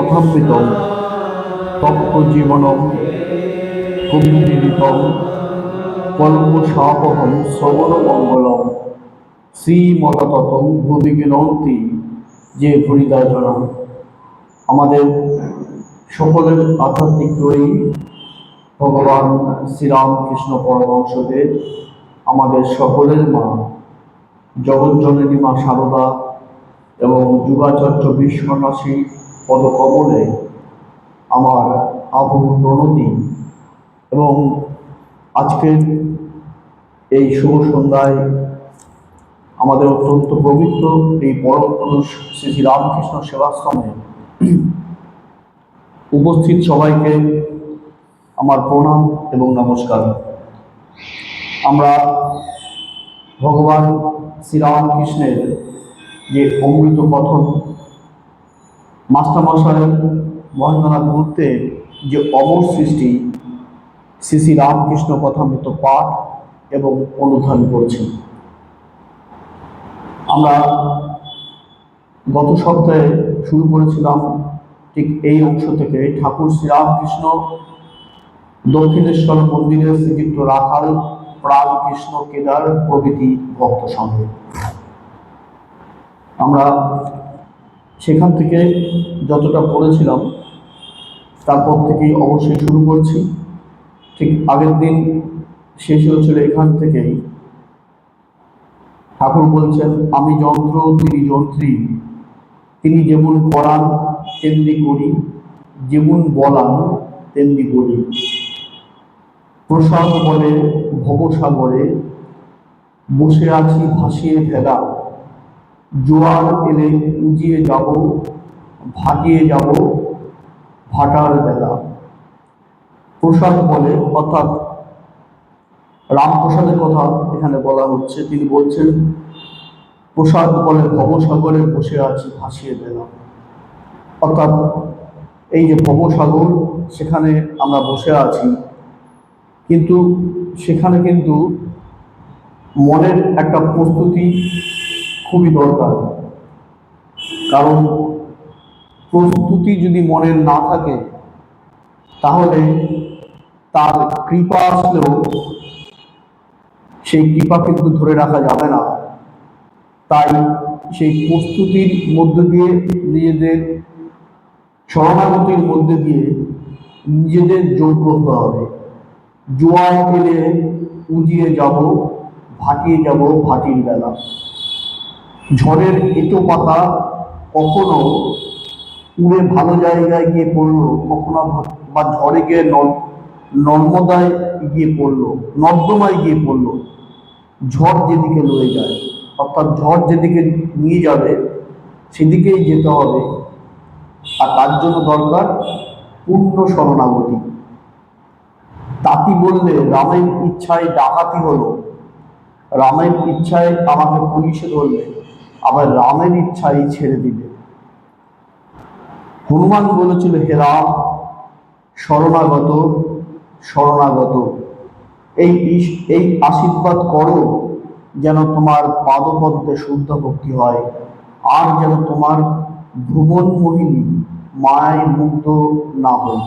কথামৃতম তত্ত্বজীবনম কবিনিরিতম কল্পসাপহম শ্রবণমঙ্গলম শ্রীমতততম ভুবি বিনন্তি যে ভূরিদাজনা। আমাদের সকলের আধ্যাত্মিক জয়ী ভগবান শ্রীরামকৃষ্ণ পরমহংসদেব, আমাদের সকলের মা জগজ্জননী মা সারদা এবং যুগাচার্য বিশ্বনাথী পদকমলে আমার আভূ প্রণতি। এবং আজকের এই শুভ সন্ধ্যায় আমাদের অত্যন্ত পবিত্র এই পরম পুরুষ শ্রী শ্রী রামকৃষ্ণ সেবাশ্রমে উপস্থিত সবাইকে আমার প্রণাম এবং নমস্কার। আমরা ভগবান শ্রীরামকৃষ্ণের যে অমৃত কথন, মাস্টারমশাই মহেন্দ্রনাথ গুপ্তের যে অমর সৃষ্টি শ্রী শ্রী রামকৃষ্ণ কথামৃত পাঠ এবং অনুধান করছি। আমরা গত সপ্তাহে শুরু করেছিলাম ঠিক এই অংশ থেকে, ঠাকুর শ্রীরামকৃষ্ণ দক্ষিণেশ্বর মন্দিরে শ্রীযুক্ত রাখাল প্রাণকৃষ্ণ কেদার প্রভৃতি ভক্ত সঙ্গে আমরা সেখান থেকে যতটা পড়েছিলাম তারপর থেকেই অবশ্যই শুরু করছি। ঠিক আগের দিন শেষ হয়েছিল এখান থেকেই। ঠাকুর বলছেন, আমি যন্ত্র তিনি যন্ত্রী, তিনি যেমন করান তেমনি করি, যেমন বলান তেমনি বলি। প্রসাদ বলে ভবসাগরে বসে আছি ভাসিয়ে ফেলা, জোয়ার এলে উজিয়ে যাব, ভাগিয়ে যাব ভাটার বেলা। প্রসাদ বলে অর্থাৎ রামপ্রসাদের কথা এখানে বলা হচ্ছে। তিনি বলছেন, প্রসাদ বলে ভবসাগরে বসে আছি ভাসিয়ে বেলা। অর্থাৎ এই যে ভবসাগর, সেখানে আমরা বসে আছি, কিন্তু সেখানে কিন্তু মনের একটা প্রস্তুতি খুবই দরকার। কারণ প্রস্তুতি যদি মনের না থাকে তাহলে তার কৃপা আসলেও সেই কৃপা কিন্তু ধরে রাখা যাবে না। তাই সেই প্রস্তুতির মধ্যে দিয়ে, নিজেদের শরণাগতির মধ্যে দিয়ে নিজেদের যোগ্য হতে হবে। জোয়ার এলে উজিয়ে যাব, ভাটিয়ে যাব ভাটির বেলা। ঝড়ের এঁটো পাতা কখনো উড়ে ভালো জায়গায় গিয়ে পড়লো, কখনো বা ঝড়ে গিয়ে নর্মদায় গিয়ে পড়লো, নর্দমায় গিয়ে পড়লো। ঝড় যেদিকে লয়ে যায়, অর্থাৎ ঝড় যেদিকে নিয়ে যাবে সেদিকেই যেতে হবে। আর তার জন্য দরকার পূর্ণ শরণাগতি। তাঁতি বললে রামের ইচ্ছায় ডাকাতি হলো, রামের ইচ্ছায় আমাকে পুলিশে ধরলে, আবার রামের ইচ্ছায় ছেড়ে দিলে। হনুমান বলেছিল, হে রাম শরণাগত শরণাগত, এই আশীর্বাদ করো যেন তোমার পাদপদ্মে শুদ্ধ ভক্তি হয়, আর যেন তোমার ভুবন মোহিনী মায় মুগ্ধ না হয়।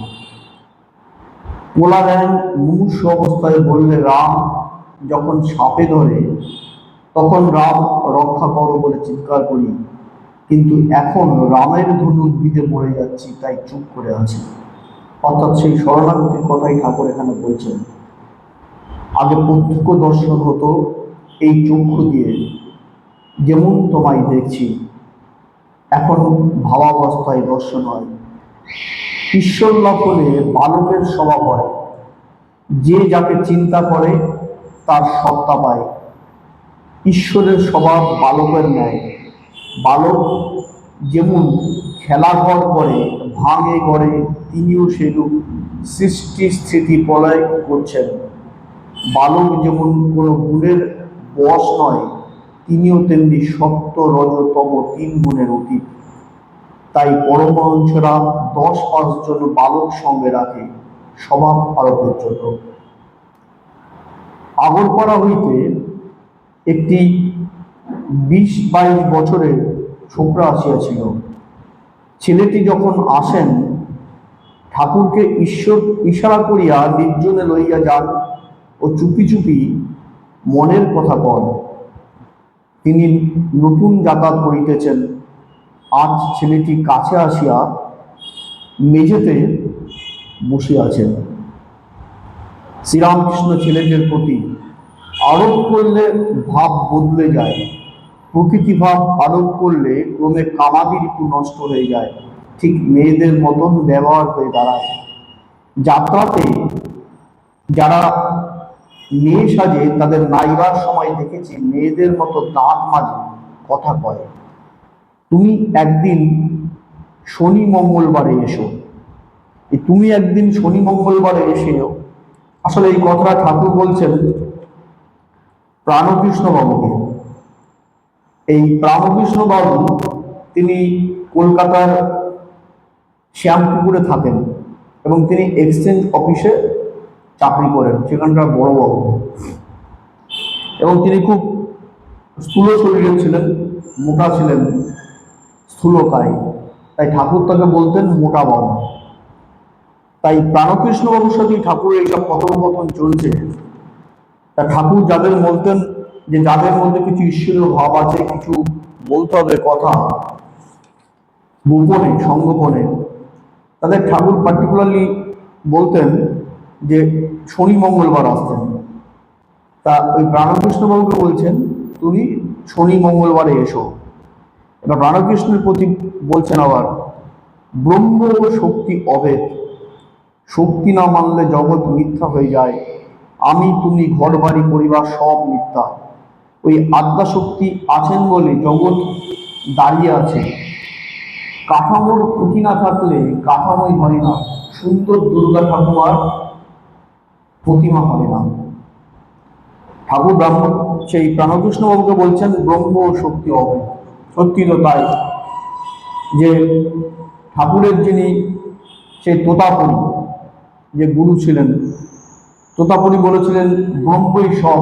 পোলারায়ণ মুমূর্ষু অবস্থায় বললে, রাম যখন সাপে ধরে তখন রাম রক্ষা করো বলে চিৎকার করি, কিন্তু এখন রামের ধনুক বিধে মরে যাচ্ছি, তাই চুপ করে আছি। অর্থাৎ সেই শরণাগতির কথাই ঠাকুর এখানে বলছেন। আগে প্রত্যক্ষ দর্শন হতো এই চক্ষু দিয়ে, যেমন তোমায় দেখছি, এখন ভাবাবস্থায় দর্শন হয়। ঈশ্বর লাভ হলে বালকের স্বভাব হয়, যে যাকে চিন্তা করে তার সত্তা পায়। ঈশ্বরের স্বভাব বালকের ন্যায়। বালক যেমন খেলাঘর করে ভাঙে গড়ে, তিনিও সেরূপ সৃষ্টি স্থিতি প্রলয় করছেন। বালক যেমন কোনো গুণের বশ নয়, তিনিও তেমনি সত্য রজ তম 3 গুণের অতীত। তাই পরমহংসরা 10-5 জন বালক সঙ্গে রাখে স্বভাব আরোপের জন্য। আগরপাড়া হইতে একটি 20-22 বছরের ছোকরা আসিয়াছিল। ছেলেটি যখন আসেন, ঠাকুরকে ঈশ্বর ইশারা করিয়া নির্জনে লইয়া যান ও চুপি চুপি মনের কথা কন। তিনি নতুন যাতায়াত করিতেছেন। আজ ছেলেটি কাছে আসিয়া মেঝেতে বসিয়াছেন। শ্রীরামকৃষ্ণ ছেলেটির প্রতি আরোপ করলে ভাব বদলে যায়, প্রকৃতি ভাব আরোপ করলে ক্রমে কামাদি রিপু নষ্ট হয়ে যায়, ঠিক মেয়েদের মতন ব্যবহার হয়ে দাঁড়ায়। যাত্রাতে যারা মেয়ে সাজে তাদের নাইবার সময় দেখেছি মেয়েদের মতো দাঁত মাঝে কথা কয়। তুমি একদিন শনি মঙ্গলবারে এসো, তুমি একদিন শনি মঙ্গলবারে এসেও, আসলে এই কথাটা ঠাকুর বলছেন প্রাণকৃষ্ণ বাবুকে। এই প্রাণকৃষ্ণ বাবু তিনি কলকাতার শ্যামপুকুরে থাকেন এবং তিনি এক্সচেঞ্জ অফিসে চাকরি করেন, সেখানকার বড় বাবু। এবং তিনি খুব স্থূল শরীরের ছিলেন, মোটা ছিলেন, স্থূলকায়, তাই ঠাকুর তাকে বলতেন মোটা বাবু। তাই প্রাণকৃষ্ণ বাবুর সাথে ঠাকুরের এইসব কথোপকথন চলছে। তা ঠাকুর যাদের বলতেন যে যাদের মধ্যে কিছু ঈশ্বরীয় ভাব আছে, কিছু বলতে হবে কথা গোপনে সংগোপনে, তাদের ঠাকুর পার্টিকুলারলি বলতেন যে শনি মঙ্গলবার আসতেন। তা ওই প্রাণকৃষ্ণ বাবুকে বলছেন তুমি শনি মঙ্গলবারে এসো। এবার প্রাণকৃষ্ণের প্রতি বলছেন আবার ব্রহ্ম ও শক্তি অভেদ, শক্তি না মানলে জগৎ মিথ্যা হয়ে যায়, আমি তুমি ঘর বাড়ি পরিবার সব মিথ্যা। ওই আদ্যা শক্তি আছেন বলে জগৎ দাঁড়িয়ে আছে। কাঠামোর খুঁটি না থাকলে কাঠামোই হয় না, সুন্দর দুর্গা ঠাকুমার প্রতিমা হয় না। ঠাকুর সেই প্রাণকৃষ্ণ বাবুকে বলছেন ব্রহ্ম ও শক্তি অভেদ। সত্যি তো তাই, যে ঠাকুরের যিনি সেই তোতাপুরী যে গুরু ছিলেন, তোতাপুরী বলেছিলেন ব্রহ্মই সব,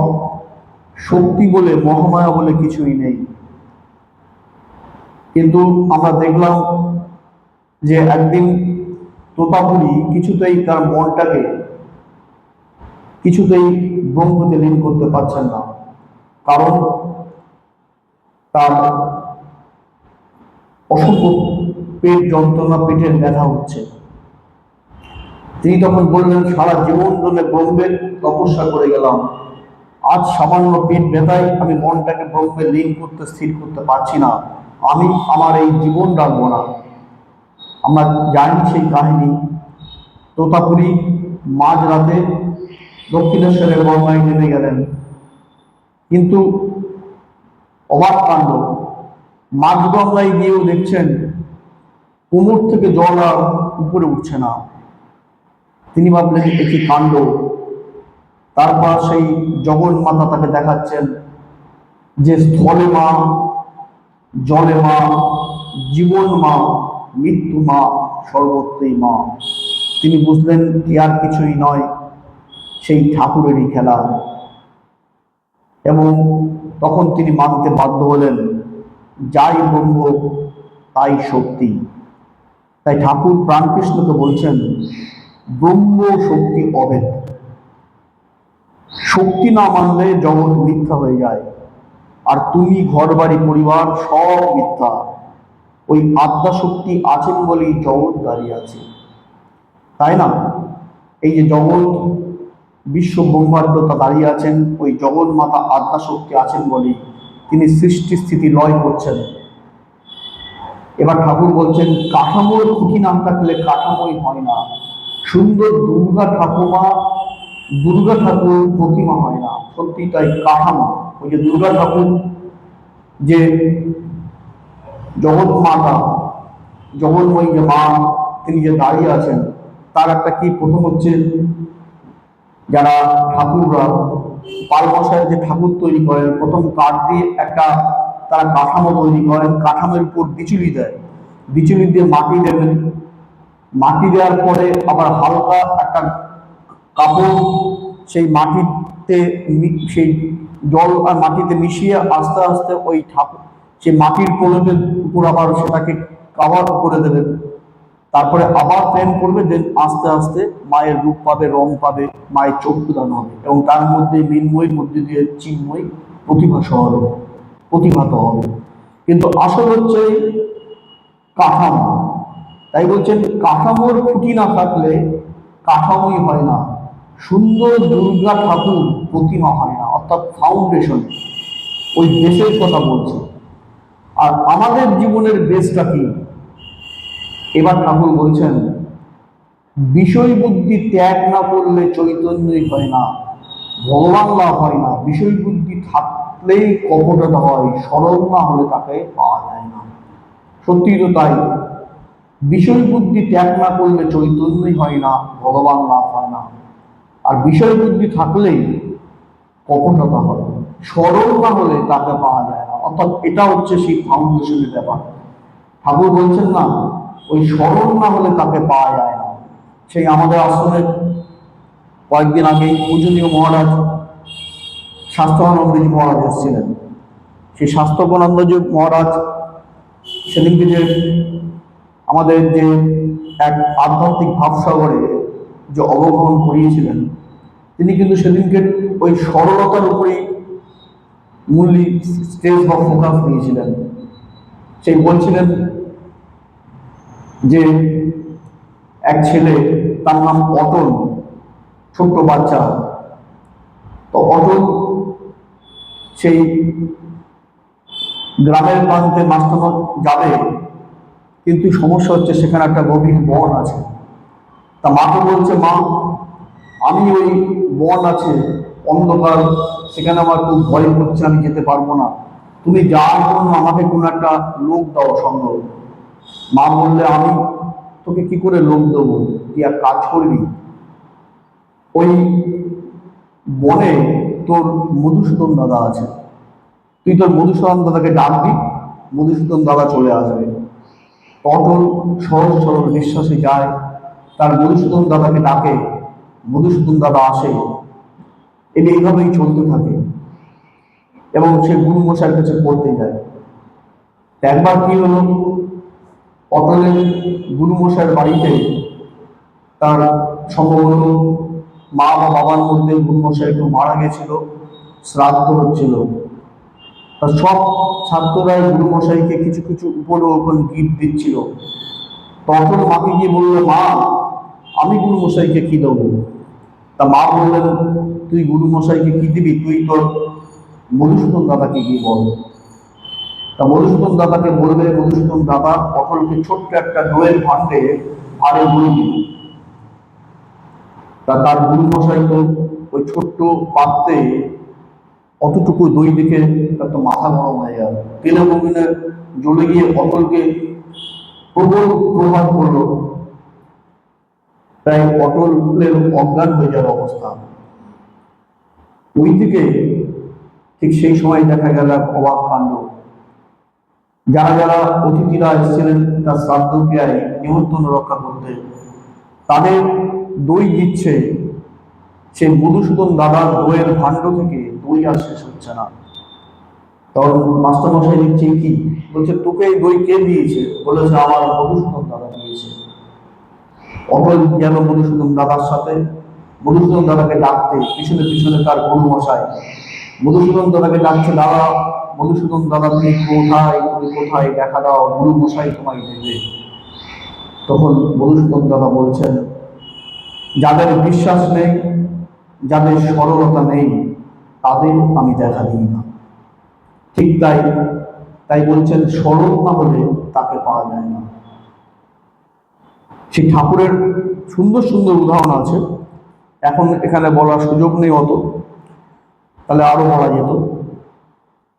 শক্তি বলে মহামায়া বলে কিছুই নেই। কিন্তু আমরা দেখলাম যে একদিন তোতাপুরী কিছুতেই তার মনটাকে কিছুতেই ব্রহ্মতে লীন করতে পারছেন না, কারণ তার অসুখ পেট যন্ত্রণা, পেটের ব্যথা হচ্ছে। তিনি তখন বললেন সারা জীবন ধরে ব্রহ্মের তপস্যা করে গেলাম, আজ সামান্য পেট ব্যথায় আমি মনটাকে ব্রহ্মে লীন করতে স্থির করতে পারছি না, আমি আমার এই জীবন রাখবো না। আমরা জানি সেই কাহিনী, তোতাপুরী মাঝরাতে দক্ষিণেশ্বরের গঙ্গায় নেমে গেলেন, কিন্তু অবাক কাণ্ড, মাঝ গঙ্গায় গিয়েও দেখছেন কোমর থেকে জল আর উপরে উঠছে না। তিনি ভাবলেন একই কাণ্ড। তারপর সেই জগন্মাতা তাকে দেখাচ্ছেন যে স্থলে মা, জলে মা, জীবন মা, মৃত্যু মা, সর্বত্রই মা। তিনি বুঝলেন কি আর কিছুই নয়, সেই ঠাকুরেরই খেলা। এবং তখন তিনি মানতে বাধ্য হলেন যাই ব্রহ্ম তাই শক্তি। তাই ঠাকুর প্রাণকৃষ্ণকে বলছেন ব্রহ্ম শক্তি অভেদ, শক্তি না মানলে জগৎ মিথ্যা হয়ে যায়, আর তুমি ঘর বাড়ি পরিবার সব মিথ্যা। ওই আদ্যা শক্তি আছেন বলেই জগৎ দাঁড়িয়ে আছে, তাই না? এই যে জগৎ বিশ্ব ব্রহ্মাণ্ডতা দাঁড়িয়ে আছেন, ওই জগৎ মাতা আদ্যা শক্তি আছেন বলেই তিনি সৃষ্টি স্থিতি লয় করছেন। এবার ঠাকুর বলছেন কাঠামোর খুঁটি না থাকলে কাঠামোই হয় না, সুন্দর দুর্গা ঠাকুমা, দুর্গা ঠাকুর প্রতিমা হয় না। সত্যি তাই, কাঠামো, ওই যে দুর্গা ঠাকুর যে জগৎ মাতা, জগৎময়ী যে মা, তিনি যে দাঁড়িয়ে আছেন, তার একটা কি প্রথম হচ্ছে যারা ঠাকুররা পাল মশাইয়ের যে ঠাকুর তৈরি করেন, প্রথম কাঠ দিয়ে একটা তারা কাঠামো তৈরি করেন, কাঠামোর উপর বিচুলি দেয়, বিচুলি দিয়ে মাটি দেবেন, মাটি দেওয়ার পরে আবার হালকা একটা কাপড় সেই মাটিতে, সেই জল আর মাটিতে মিশিয়ে আস্তে আস্তে ওই ঠাকুর সেই মাটির প্রলেপের উপর আবার সেটাকে কাভার করে দেবেন, তারপরে আবার প্রেম করবে, দেন আস্তে আস্তে মায়ের রূপ পাবে, রং পাবে, মায়ের চক্ষু দান হবে, এবং তার মধ্যে মৃন্ময়ীর মধ্যে দিয়ে চিন্ময়ী প্রতিভাত হবে। কিন্তু আসল হচ্ছে কাঠামো। তাই বলছেন কাঠামোর খুঁটি না থাকলে কাঠামোই হয় না, সুন্দর দুর্গা ঠাকুর প্রতিমা হয় না, অর্থাৎ ফাউন্ডেশন, ওই বেসের কথা বলছি। আর আমাদের জীবনের বেসটা কি? এবার ঠাকুর বলছেন বিষয় বুদ্ধি ত্যাগ না করলে চৈতন্যই হয় না, ভগবান লাভ হয় না। বিষয় বুদ্ধি থাকলেই কপটতা হয়, সরল না হলে তাকে পাওয়া যায় না। সত্যি তো তাই, বিষয় বুদ্ধি ত্যাগ না করলে চৈতন্যই হয় না, ভগবান লাভ হয় না। আর বিষয় বুদ্ধি থাকলেই কপটতা হয়, সরল না হলে তাকে পাওয়া যায় না। অর্থাৎ এটা হচ্ছে সেই ফাউন্ডেশনের ব্যাপার। ঠাকুর বলছেন না, ওই সরল না হলে তাকে পাওয়া যায় না। সেই আমাদের আশ্রমে কয়েকদিন আগে পূজনীয় মহারাজ স্বাস্থ্যানন্দজি মহারাজ এসেছিলেন। সেই স্বাস্থ্যানন্দজি মহারাজ সেদিনকে যে আমাদের যে এক আধ্যাত্মিক ভাবসাগরে যে অবগমন করিয়েছিলেন, তিনি কিন্তু সেদিনকে ওই সরলতার উপরেই মূল স্টেজ বা ফোকাস দিয়েছিলেন। সেই বলছিলেন যে এক ছেলে, তার নাম অটল, ছোট্ট বাচ্চা। তো অটল সেই গ্রামের প্রান্তে মাস্টার যাবে, কিন্তু সমস্যা হচ্ছে সেখানে একটা গভীর বন আছে। তা মাকে বলছে, মা আমি ওই বন আছে অন্ধকার, সেখানে আমার খুব ভয় করছে, আমি যেতে পারবো না, তুমি যাওয়ার জন্য আমাকে কোনো একটা লোক দাও সঙ্গ। মা বললে, আমি তোকে কি করে লোক দেবো, তুই এক কাজ করবি, ওই বনে তোর মধুসূদন দাদা আছে, তুই তোর মধুসূদন দাদাকে ডাকবি, মধুসূদন দাদা চলে আসবে। অটল সহজ সরল বিশ্বাসে যায়, তার মধুসূদন দাদাকে ডাকে, মধুসূদন দাদা আসে। এটি এইভাবেই চলতে থাকে এবং সে গুরু মশাইয়ের কাছে পড়তে যায়। একবার কি হলো, অটলের গুরু মশাইয়ের বাড়িতে তার সম্ভবত মা বা বাবার মধ্যে গুরু মশাই একটু মারা গেছিল, শ্রাদ্ধ হচ্ছিল। তা সব ছাত্ররাই গুরু মশাইকে কিছু কিছু উপঢৌকন গিফট দিচ্ছিল। তখন মাকে গিয়ে বললো, মা আমি গুরু মশাইকে কি দেবো? তা মা বললেন, তুই গুরু মশাইকে কি দিবি, তুই তোর মধুসূদন দাদাকে গিয়ে বল। তা মধুসূদন দাদাকে বলবে, মধুসূদন দাদা অটলকে ছোট্ট একটা দইয়ের ভাণ্ডে ভারে বলে দিল। তা তার গুরু মশাই তো ওই ছোট্ট পাত্রে অতটুকু দই দেখে তার তো মাথা গরম হয়ে গেল, তেলে বগিনে জ্বলে গিয়ে অটলকে প্রবল প্রভাব করলো, তাই অটলের অজ্ঞান হয়ে যাওয়ার অবস্থা। ওইদিকে ঠিক সেই সময় দেখা গেল অবাক কাণ্ড। যারা যারা অতিথিরা এসেছিলেন তার শ্রাদ্ধ ক্রিয়ায় নিমন্ত্রণ রক্ষা করতে, তাদের দই দিচ্ছে, সেই মধুসূদন দাদার দইয়ের ভাণ্ড থেকে দই আর শেষ হচ্ছে না। তখন মাস্টারমশাই দিচ্ছে, কি বলছে, তোকে এই দই কে দিয়েছে? বলেছে, আমার মধুসূদন দাদা দিয়েছে। অটল গেল মধুসূদন দাদার সাথে, মধুসূদন দাদাকে ডাকতে, পিছনে পিছনে তার গুরু মশাই মধুসূদন দাদাকে ডাকছে, দাদা মধুসূদন দাদা তুমি কোথায়, তুমি কোথায়, দেখা দাও, গুরু মশাই তোমায় দেবে। তখন মধুসূদন দাদা বলছেন, যাদের বিশ্বাস নেই, যাদের সরলতা নেই, তাদের আমি দেখা দিই না। ঠিক তাই, তাই বলছেন সরল না হলে তাকে পাওয়া যায় না। সেই ঠাকুরের সুন্দর সুন্দর উদাহরণ আছে, এখন এখানে বলার সুযোগ নেই অত, তাহলে আরো বলা যেত।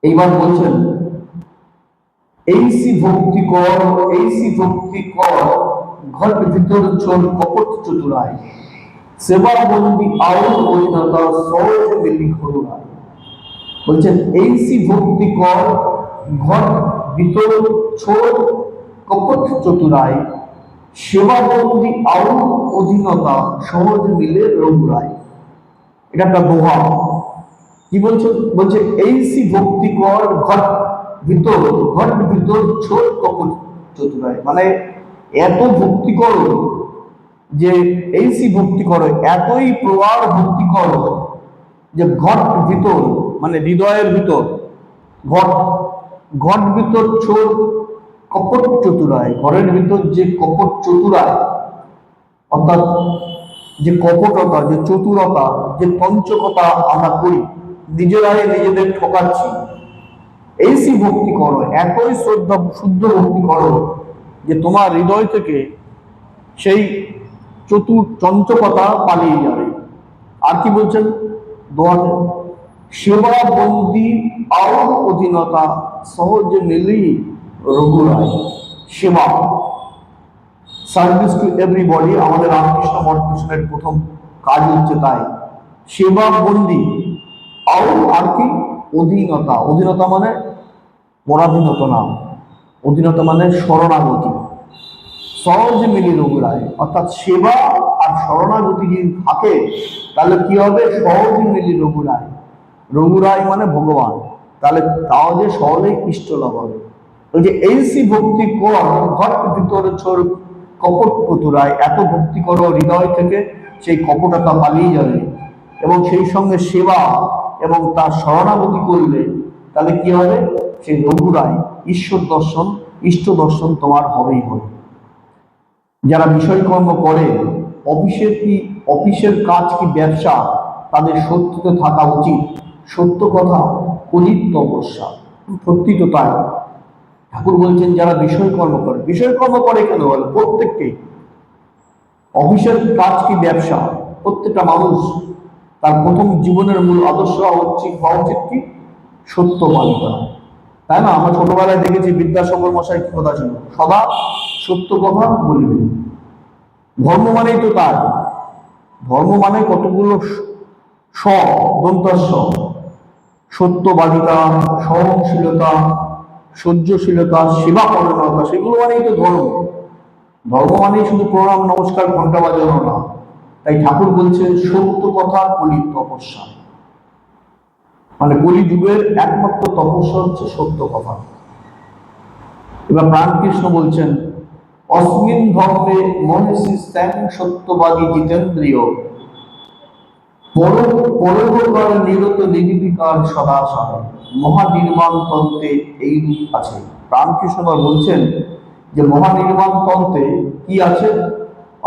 এইবার বলছেন, এইসি ভক্তি কর, এইসি ভক্তি কর, ঘট ভিতর চল কপট চতুরায়, সেবা বন্দি আউল অধীনতা সহজ মিলি ঘরুরায়। বলছেন এইসি ভক্তি কর, ঘট ভিতর ছোট কপট চতুরায়, সেবা বন্দি আউল অধীনতা সহজ মিলে রঘুরায়। এটা একটা দোহা। কি বলছে? বলছে এইসি ভক্তি কর, ঘট ভিতর ছোট কপট চতুরায়, মানে এত ভক্তি করো যে এই ভক্তি করো, এতই প্রগাঢ় ভক্তি করো যে ঘট ভিতর, মানে হৃদয়ের ভিতর ঘট, ঘট ভিতর চোর কপট চতুরায়, ঘরের ভিতর যে কপট চতুরায়, অর্থাৎ যে কপটতা, যে চতুরতা, যে পঞ্চকতা আমরা করি, নিজেরাই নিজেদের ঠকাচ্ছি, এই ভক্তি করো, এতই শ্রদ্ধা শুদ্ধ ভক্তি করো যে তোমার হৃদয় থেকে সেই চঞ্চকতা পালিয়ে যাবে। আর কি বলছেন দোয়াতে, সেবা বন্দি আর অধীনতা সহজে মিলি রঘুরায়। সেবা, সার্ভিস টু এভরিবডি, আমাদের রামকৃষ্ণ মঠ মিশনের প্রথম কাজ হচ্ছে তাই। সেবা বন্দি আর কি অধীনতা, অধীনতা মানে পরাধীনতা না, অধীনতা মানে শরণাগতি। সহজে মিলি রঘুরায়, অর্থাৎ সেবা আর শরণাগতি যদি থাকে তাহলে কি হবে, সহজে মিলি রঘুরায়। রঘুরায় মানে ভগবান, তাহলে তাও যে সহজেই ইষ্ট লাভ হবে। ওই যে এই ভক্তি কর ঘট ভিতরে ছোর কপট চতুরায়, এত ভক্তি করো হৃদয় থেকে সেই কপটতা পালিয়ে যাবে, এবং সেই সঙ্গে সেবা এবং তার শরণাগতি করলে তাহলে কি হবে, সেই রঘুরায় ঈশ্বর দর্শন, ইষ্ট দর্শন তোমার হবেই হবে। যারা বিষয়কর্ম করে, অফিসের কাজ কি ব্যবসা, তাদের সত্যতে থাকা উচিত, সত্য কথা কলিত তপস্যা, সত্যি তো তাই। ঠাকুর বলছেন যারা বিষয়কর্ম করে, বিষয়কর্ম করে কেন বলে, প্রত্যেককে, অফিসের কাজ কি ব্যবসা, প্রত্যেকটা মানুষ তার প্রথম জীবনের মূল আদর্শ হওয়া উচিত কি, সত্যবাদিতা, তাই না? আমরা ছোটবেলায় দেখেছি বিদ্যাসাগর মশাই কি কথা ছিল, সদা সত্য কথা বলিবেন। ধর্ম মানেই তো তাই, ধর্ম মানে কতগুলো দন্তস্ব, সত্যবাদিতা, সহনশীলতা, সহ্যশীলতা, সেবা পরায়ণতা, সেগুলো মানেই তো ধর্ম। ধর্ম মানেই শুধু প্রণাম নমস্কার ঘন্টা বাজানো না। তাই ঠাকুর বলছেন সত্য কথা কলি তপস্যা, মানে কলি যুগের একমাত্র তপস্যা হচ্ছে সত্য কথা। এবার প্রাণকৃষ্ণ বলছেন অস্মিন ধর্মে মনীষী স্ত্যাং সত্যবাদী জিতেন্দ্রিয় পরোপকার নিরত নির্বিকার সদাশয় মহানির্মাণ তন্ত্রে এই রূপ আছে। প্রাণকৃষ্ণ বলছেন যে মহানির্মাণ তন্ত্রে কি আছে,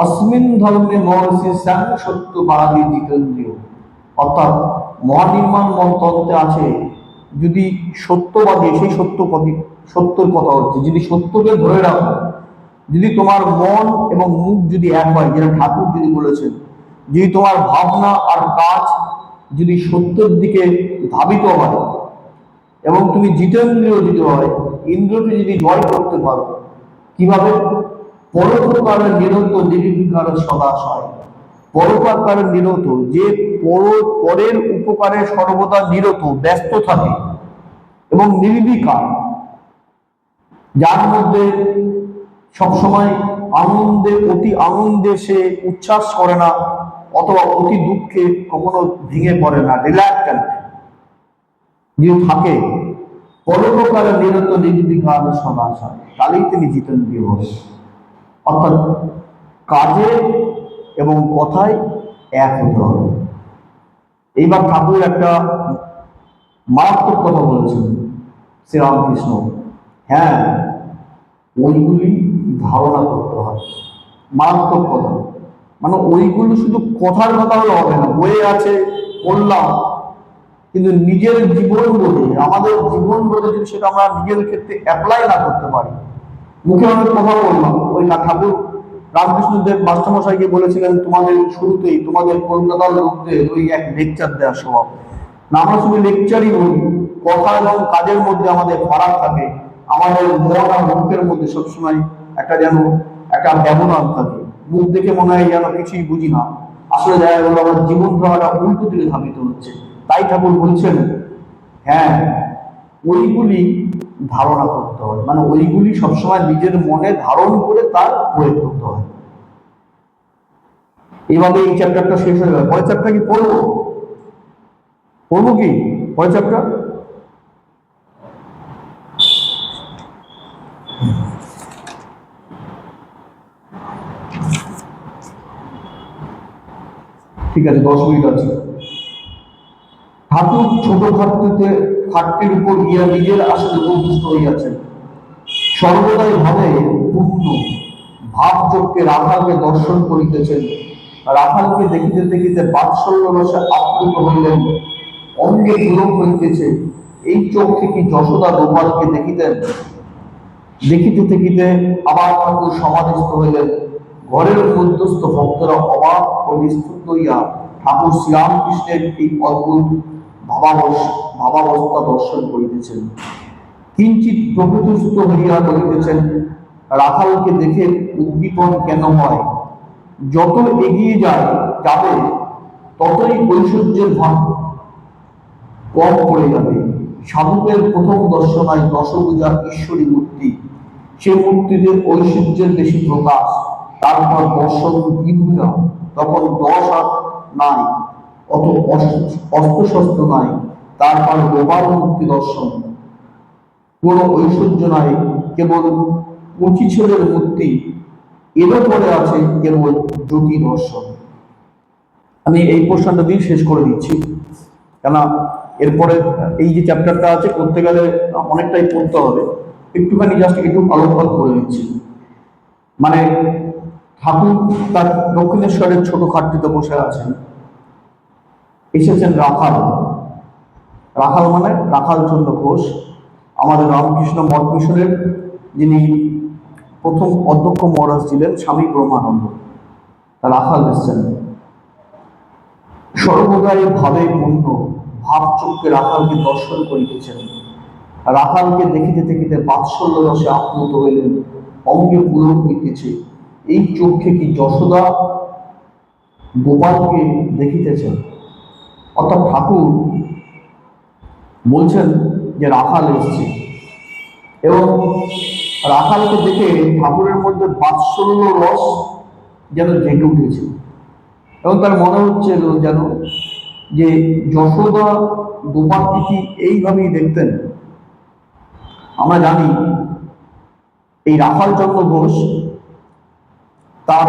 অস্মিন ধর্মে মহর্ষি স্যাং সত্যবাদী জিতেন্দ্রীয়, অর্থাৎ মহানির্মাণ তন্ত্রে আছে যদি সত্যবাদী, সেই সত্যর কথা হচ্ছে, যদি সত্যকে ধরে রাখো, যদি তোমার মন এবং মুখ যদি এক হয়, যেটা ঠাকুর যদি বলেছেন, যদি তোমার ভাবনা আর কাজ যদি সত্যের দিকে ধাবিত হয় এবং তুমি জিতেন্দ্রীয় যদি হয়, ইন্দ্রকে যদি জয় করতে পারো, কিভাবে, পরোপকারের নিরত নির্বিকার সদাশয়, পরোপকারের নিরত, যে পরের উপকারে সর্বদা নিরত ব্যস্ত থাকে, এবং নির্বিকার, যার মধ্যে সবসময় আনন্দে, অতি আনন্দে সে উচ্ছ্বাস করে না, অথবা অতি দুঃখে কখনো ভেঙে পড়ে না, রিল্যাক্টেন্ট যে থাকে, পরোপকারে নিরত নির্বিকার সদাশয়, তাহলেই তিনি জিতেন্দ্রীয় হবে। অর্থাৎ কাজে এবং কথায় এক হতে হবে। এইবার ঠাকুর একটা মারাত্মক কথা বলেছেন শ্রীরামকৃষ্ণ, হ্যাঁ ওইগুলি ধারণা করতে হয়, মারাত্মক কথা, মানে ওইগুলো শুধু কথার কথা হলে হবে না, বইয়ে আছে বললাম, কিন্তু নিজের জীবন বোধে, আমাদের জীবন বোধে যদি সেটা আমরা নিজের ক্ষেত্রে অ্যাপ্লাই না করতে পারি, মুখে অনেক কথা বললাম, ওই ঠাকুর রামকৃষ্ণদেব মাস্টারমশাইকে বলেছিলেন তোমাদের শুরুতেই, তোমাদের কলকাতার লোকদের ওই এক লেকচার দেওয়ার স্বভাব না, আমরা শুধু লেকচারই বলি, কথা এবং কাজের মধ্যে আমাদের ফারাক থাকে, আমাদের মন আর মুখের মধ্যে সবসময় একটা যেন একটা ব্যবধান থাকে, মুখ দেখে মনে হয় যেন কিছুই বুঝি না, আসলে দেখা গেল আমার জীবন ধারাটা উল্টো দিকে ধাবিত হচ্ছে। তাই ঠাকুর বলছেন হ্যাঁ ওইগুলি ধারণা করতে হয়, মানে ওইগুলি সবসময় নিজের মনে ধারণ করে তার প্রয়োগ করতে হয়। এইভাবে এই চ্যাপ্টারটা শেষ হয়ে যাবে। পরের চ্যাপ্টার কি পড়বো, কি পরের চ্যাপ্টার? ঠিক আছে, 10 মিনিট আছে। ঠাকুর ছোট খাটটির উপর গিয়া নিজের আসলে অভ্যস্ত হইয়াছেন। সর্বদাই ভাবে পূর্ণ ভাবযোগকে রাখালকে দর্শন করিতেছেন। রাখালকে দেখিতে দেখিতে বাৎসল্য রসে আপ্লুত হইলেন, অঙ্গে পুলক হইতেছে। এই চোখে কি যশোদা গোপালকে দেখিতেন। দেখিতে দেখিতে আবার ঠাকুর সমাধিস্থ হইলেন। ঘরের মধ্যস্থ ভক্তরা অবাক ও নিস্তুত হইয়া ঠাকুর শ্রীরামকৃষ্ণের এই অদ্ভুত ভাবাবস্থা দর্শন করিতেছেন। কিঞ্চিত প্রকৃতিস্থ হইয়া বলিতেছেন, রাখালকে দেখে উদ্দীপন কেন হয়? যত এগিয়ে যাবে ততই ঐশ্বর্যের ভাব কম পড়ে যাবে। সাধকের প্রথম দর্শনায় দশভুজা ঈশ্বরী মূর্তি, সে মূর্তিতে ঐশ্বর্যের বেশি প্রকাশ। তারপর দর্শন দ্বিভুজা, তখন 10 হাত নাই, অত অস্ত্রশস্ত্র নাই। তারপর গোপাল মূর্তি দর্শন, কোন ঐশ্বর্য নাই, কেবল কচি ছেলের মূর্তি। এর পরে আছে কেবল জ্যোতি দর্শন। আমি এই পোর্শনটা দিয়ে শেষ করে দিচ্ছি, কেন এরপরে এই যে চ্যাপ্টারটা আছে করতে গেলে অনেকটাই পড়তে হবে। একটুখানি জাস্ট একটু আলোকপাত করে দিচ্ছি। মানে ঠাকুর তার দক্ষিণেশ্বরের ছোট খাটটিতে বসে আছেন। এসেছেন রাখাল। রাখাল মানে রাখাল চন্দ্র ঘোষ, আমাদের রামকৃষ্ণ মঠ মিশনের যিনি প্রথম অধ্যক্ষ মহারাজ ছিলেন, স্বামী ব্রহ্মানন্দ। রাখাল এসছেন। সর্বদাই ভাবে পূর্ণ ভাবচক্ষে রাখালকে দর্শন করিতেছেন। রাখালকে দেখিতে দেখিতে বাৎসল্য রসে আপ্লুত হইলেন, অঙ্গে পুলক হইতেছে। এই চক্ষে কি যশোদা গোপালকে দেখিতেছেন। অর্থাৎ ঠাকুর বলছেন যে রাখাল এসছে, এবং রাখালকে দেখে ঠাকুরের মধ্যে বাৎসল্য রস যেন জেগে উঠেছে, এবং তার মনে হচ্ছে যেন যে যশোদা গোপালকে কি এইভাবেই দেখতেন। আমরা জানি এই রাখাল চন্দ্র ঘোষ তার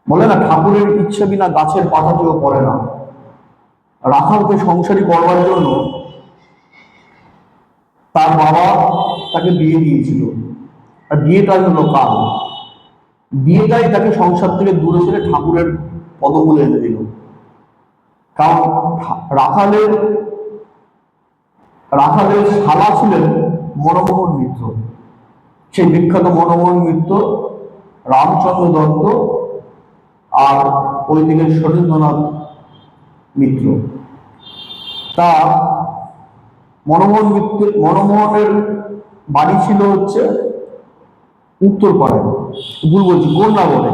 বলে না, ঠাকুরের ইচ্ছে বিনা গাছের পাতাতেও পড়ে না। রাখালকে সংসারী করবার জন্য তার বাবা তাকে বিয়ে দিয়েছিল, আর বিয়েটাই হলো কাল। বিয়েটাই তাকে সংসার থেকে দূরে ছেড়ে ঠাকুরের পদমূলে এনে দিল। কারণ রাখালের শালা ছিলেন মনমোহন মিত্র, সেই বিখ্যাত মনমোহন মিত্র, রামচন্দ্র দত্ত, আর ওইদিকে সতীন্দ্রনাথ মিত্র। তা মনমোহনের বাড়ি ছিল হচ্ছে উত্তরপাড়ায়, ভুল বলছি, কন্যাগড়ে।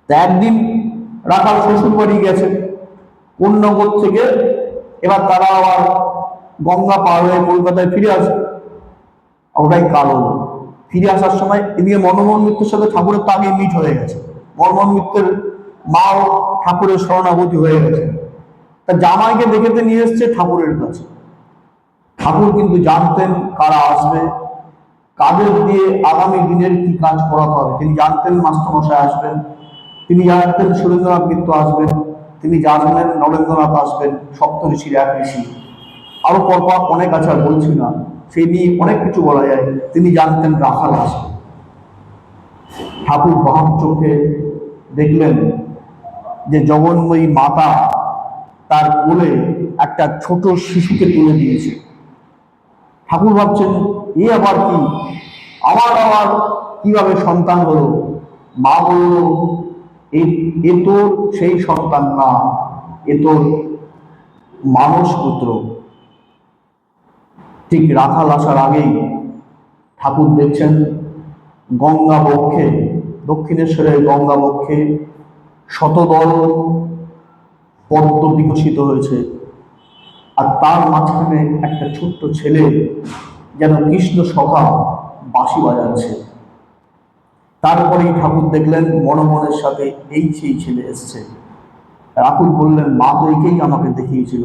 তা একদিন রাখাল শ্বশুর বাড়ি গেছে কন্যাগড় থেকে, এবার তারা আবার গঙ্গা পার হয়ে কলকাতায় ফিরে আসে। ওটাই কাল হলো। ফিরে আসার সময় এদিকে মনমোহন মিত্রের সাথে ঠাকুরের তো আগে মিট হয়ে গেছে, মনমোহন মিত্রের মাও ঠাকুরের শরণাগতি হয়ে গেছে। তা জামাইকে দেখেতে নিয়ে এসছে ঠাকুরের কাছে। ঠাকুর কিন্তু জানতেন কারা আসবে, কাদের দিয়ে আগামী দিনের কি কাজ করাতে হবে। তিনি জানতেন মাস্টারমশাই আসবেন, তিনি জানতেন সুরেন্দ্রনাথ মিত্র আসবেন, তিনি জানতেন নরেন্দ্রনাথ আসবেন, সপ্তঋষির এক ঋষি, আরো পরপর অনেক আছে, আর বলছি না, সেই নিয়ে অনেক কিছু বলা যায়। তিনি জানতেন রাখাল আসবে। ঠাকুর বাম চোখে দেখলেন যে জগন্ময়ী মাতা তার কোলে একটা ছোট শিশুকে তুলে দিয়েছে। ঠাকুর ভাবছেন এ আবার কি, আবার কিভাবে সন্তান হলো। মা বলল এ তো সেই সন্তান না, এ তো মানস পুত্র। ঠিক রাখাল আসার আগেই ঠাকুর দেখছেন গঙ্গা বক্ষে, দক্ষিণেশ্বরের গঙ্গা বক্ষে শতদল পদ্ম বিকশিত হয়েছে, আর তার মাঝখানে একটা ছোট্ট ছেলে যেন কৃষ্ণ সখা বাঁশি বাজাচ্ছে। তারপরেই ঠাকুর দেখলেন মনমোহনের সাথে এই সেই ছেলে এসছে। ঠাকুর বললেন মা তো একেই আমাকে দেখিয়েছিল।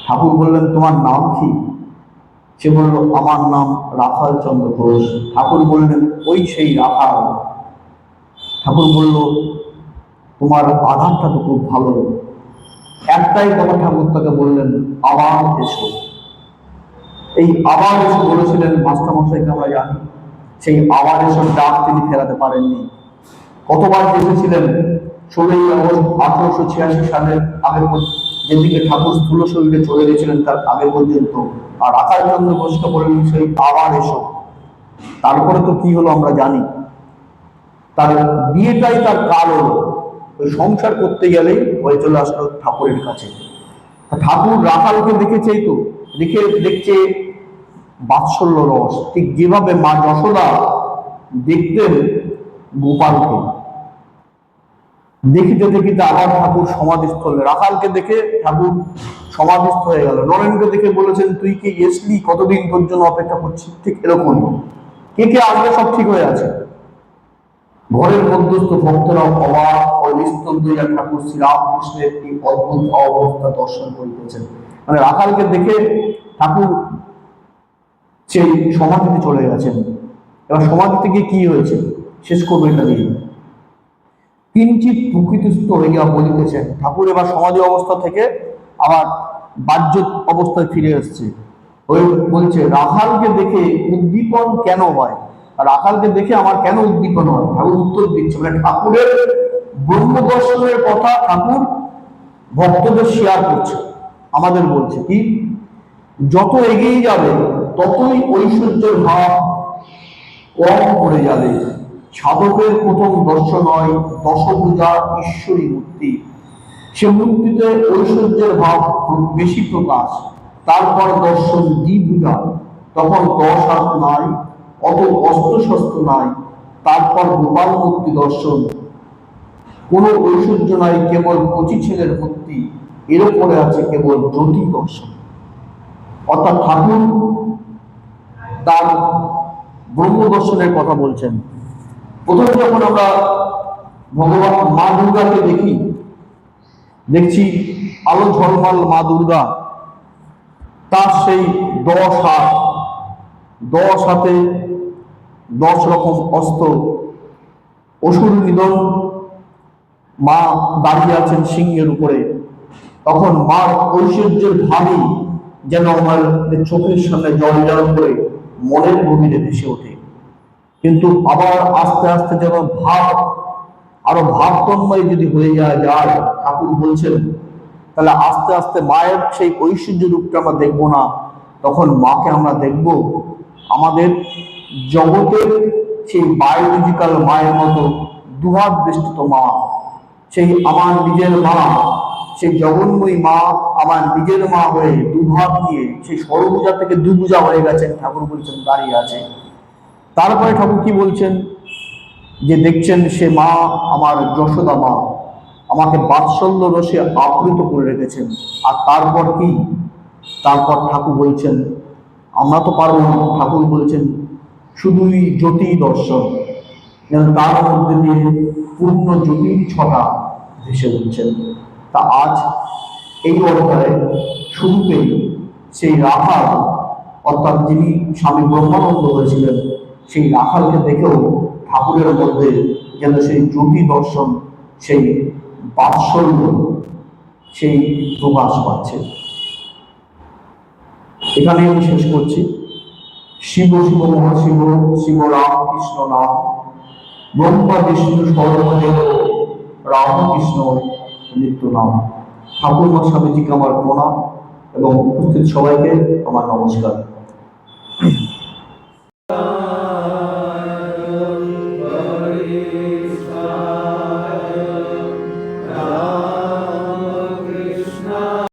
ঠাকুর বললেন তোমার নাম কি? সে বলল আমার নাম রাখাল চন্দ্র ঘোষ। ঠাকুর বললেন ওই সেই রাখাল। ঠাকুর বলল তোমার আধারটা তো খুব ভালো। একটাই কথা ঠাকুর তাকে বললেন, আবার এসো। এই আবার এসো বলেছিলেন মাস্টারমশাইকে আমরা জানি। সেই আবার এসো ডাক তিনি ফেরাতে পারেননি। কতবার এসেছিলেন 16ই আগস্ট 1886 সালের আগে, যেদিকে ঠাকুর স্থূল শরীরে চলে গেছিলেন তার আগে পর্যন্ত, আর আকাশচন্দ্র ঘোষকে বললেন সেই আবার এসো। তারপরে তো কি হলো আমরা জানি। তার বিয়েটাই তার কাল হলো। ওই সংসার করতে গেলেই হয়ে চলে আসলো ঠাকুরের কাছে। ঠাকুর রাখালকে দেখেছেই তো, দেখছে বাৎসল্য রস, ঠিক যেভাবে মা যশোদা দেখতেন গোপালকে। দেখিতে দেখিতে আবার ঠাকুর সমাধিস্থ হলেন। রাখালকে দেখে ঠাকুর সমাধিস্থ হয়ে গেল। নরেনকে দেখে বলেছেন, তুই কি এসলি, কতদিন তোর জন্য অপেক্ষা করছিস। ঠিক এরকম কে কে আসবে, সব ঠিক হয়ে আছে। ঘরের মধ্যস্থ ভক্তরা অবাক ও নিস্তব্ধ হইয়া ঠাকুর শ্রীরামকৃষ্ণের এই অদ্ভুত অবস্থা দর্শন করিতেছেন। মানে রাখালকে দেখে ঠাকুর সেই সমাধিতে চলে গেছেন। এবার সমাধিতে গিয়ে কি হয়েছে শেষ করবো এটা দিয়ে। কিঞ্চিত প্রকৃতিস্থ হইয়া বলিতেছেন, ঠাকুর এবার সমাধি অবস্থা থেকে আবার বাহ্য অবস্থায় ফিরে আসছে। ওই বলছে, রাখালকে দেখে উদ্দীপন কেন হয়, রাখালকে দেখে আমার কেন উদ্দীপন হয়। ঠাকুর উত্তর দিচ্ছে, মানে ঠাকুরের ব্রহ্মদর্শনের কথা ঠাকুর ভক্তদের শেয়ার করছে, আমাদের বলছে কি, যত এগিয়ে যাবে ততই ঐশ্বর্যের ভাব কম পড়ে যাবে। সাধকের প্রথম দর্শন হয় দশভুজা ঈশ্বরী মূর্তি, সে মূর্তিতে ঐশ্বর্যের ভাব বেশি প্রকাশ। তারপর দর্শন দ্বিভুজা, তখন 10 হাত নাই, অত অস্ত্র শস্ত্র নাই। তারপর গোপাল মূর্তি দর্শন, কোনো ঐশ্বর্য নাই, কেবল কচি ছেলের মূর্তি, এর উপরে আছে কেবল জ্যোতি দর্শন। অর্থাৎ ঠাকুর তার ব্রহ্ম দর্শনের কথা বলছেন। প্রথমে যখন আমরা ভগবান মা দুর্গাকে দেখছি আলো ঝলমল মা দুর্গা, তার সেই 10 হাত, 10 হাতে 10 রকম অস্ত্র, অসুর নিধন, মা দাঁড়িয়ে আছেন সিংহের উপরে। তখন মার ঐশ্বর্যের ভাবই যেন আমার চোখের সামনে জল জল করে মনের গভীরে ভেসে ওঠে। কিন্তু আবার আস্তে আস্তে যেন আরো ভাবতন্ময় যদি হয়ে যায়, ঠাকুর বলছেন, তাহলে আস্তে আস্তে মায়ের সেই ঐশ্বর্য রূপটা আমরা দেখবো না, তখন মাকে আমরা দেখব আমাদের জগতের সেই বায়োলজিক্যাল মায়ের মতো দুহাত বেষ্টিত মা, সেই আমার নিজের মা, সেই জগন্ময়ী মা আমার নিজের মা হয়ে দুহাত নিয়ে সেই সরভুজা থেকে দুভুজা হয়ে গেছেন, ঠাকুর বলছেন দাঁড়িয়ে আছে। তারপরে ঠাকুর কি বলছেন, যে দেখছেন সে মা আমার যশোদা মা, আমাকে বাৎসল্য রসে আপ্লুত করে রেখেছেন। আর তারপর কি, তারপর ঠাকুর বলছেন আমরা তো পারবো না, ঠাকুর বলছেন শুধুই জ্যোতি দর্শন, যেন তার মধ্যে দিয়ে পূর্ণ জ্যোতির ছটা ভেসে উঠছেন। তা আজ এই অধ্যায়ে শুরুতেই সেই রাখাল, অর্থাৎ যিনি স্বামী ব্রহ্মানন্দ হয়েছিলেন, সেই রাখালকে দেখেও ঠাকুরের মধ্যে যেন সেই জ্যোতি দর্শন, সেই বাৎসল্য, সেই প্রকাশ পাচ্ছে। এখানে আমি শেষ করছি। শিব শিব মহাশিব, শিব রামকৃষ্ণ নাম, ব্রহ্মা বিষ্ণু সর্বদেব, রামকৃষ্ণ নিত্য নাম। ঠাকুরমা স্বামীজিকে আমার প্রণাম এবং উপস্থিত সবাইকে আমার নমস্কার।